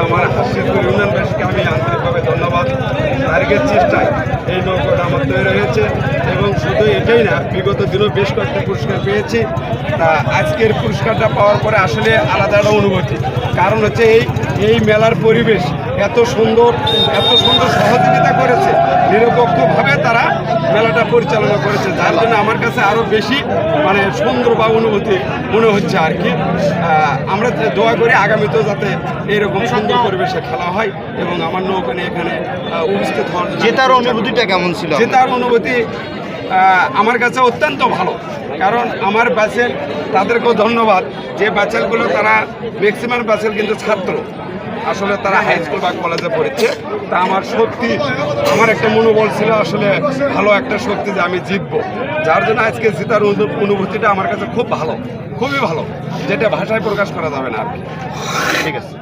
আমার হাসিপুর ইউনিয়নবাসীকে আমি আন্তরিকভাবে ধন্যবাদ। তারিখের চেষ্টায় এই নৌকাটা আমার তৈরি হয়েছে এবং শুধু এটাই না, বিগত দিনেও বেশ কয়েকটা পুরস্কার পেয়েছি। তা আজকের পুরস্কারটা পাওয়ার পরে আসলে আলাদা একটা অনুভূতি। কারণ হচ্ছে এই মেলার পরিবেশ এত সুন্দর সহযোগিতা করেছে, নিরপেক্ষভাবে তারা মেলাটা পরিচালনা করেছে, যার জন্য আমার কাছে আরও বেশি মানে সুন্দর বা অনুভূতি মনে হচ্ছে আর কি। আমরা দোয়া করি আগামীতেও যাতে এরকম সুন্দর পরিবেশে খেলা হয় এবং আমার নৌকা নিয়ে এখানে উপস্থিত হন। জেতার অনুভূতিটা কেমন ছিল? জেতার অনুভূতি আমার কাছে অত্যন্ত ভালো, কারণ আমার ব্যাচেল, তাদেরকেও ধন্যবাদ যে ব্যাচেলগুলো তারা ম্যাক্সিমাম ব্যাচেল কিন্তু ছাত্র, আসলে তারা হাই স্কুল বা কলেজে পড়েছে। তা আমার সত্যি আমার একটা মনোবল ছিল, আসলে ভালো একটা শক্তি যে আমি জিতবো, যার জন্য আজকে জেতার অনুভূতিটা আমার কাছে খুব ভালো, খুবই ভালো, যেটা ভাষায় প্রকাশ করা যাবে না আর কি। ঠিক আছে।